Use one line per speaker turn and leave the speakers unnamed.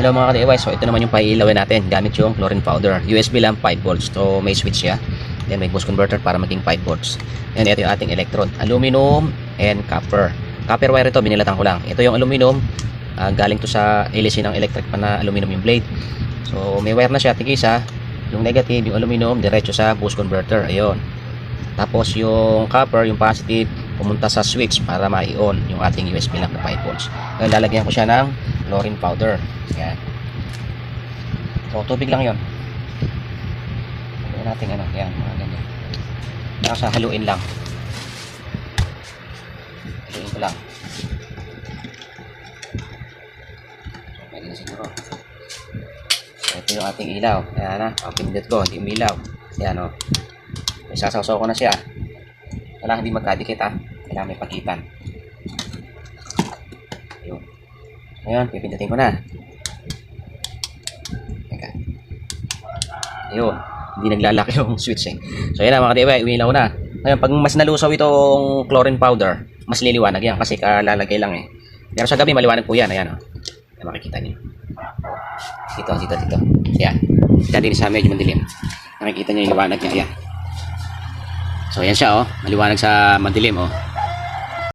Hello mga ka-DIY, so ito naman yung paiilawin natin gamit yung chlorine powder. USB lang, 5 volts. So may switch siya. Then may boost converter para maging 5 volts. And ito yung ating electrode. Aluminum and copper. Copper wire ito, binilatan ko lang. Ito yung aluminum. Galing to sa hélice ng electric pan na aluminum yung blade. So may wire na siya, tigisa. Yung negative, yung aluminum, diretso sa boost converter. Ayun. Tapos yung copper, yung positive, pumunta sa switch para ma-on yung ating USB lang na 5 volts. Ngayon lalagyan ko siya ng chlorine powder. Yan. So tubig lang yon. Haluin natin ano, yan, mga ganyan. Tapos haluin lang. Haluin ko lang. So pwede na siguro. So ito yung ating ilaw. Ayan na, pindot ko, hindi umilaw. Ayan o. Isasawsaw ko na siya. Kailangan hindi magkadikit ha. Kailangan may pagitan. Ayun. Ngayon, pipindutin ko na. Teka. Ayun. Hindi naglalaki yung switch eh. So yan na mga ka-DIY, umilaw na. Ngayon, pag mas nalusaw itong chlorine powder, mas liliwanag yan kasi kalalagay lang eh. Pero sa gabi, maliwanag po yan. Ayan o. Ayan, makikita niyo. Dito. Ayan. Diyan din sa medyo madilim. Nakikita niyo yung liwanag niya. Ayan. So ayan siya oh, maliwanag sa madilim oh.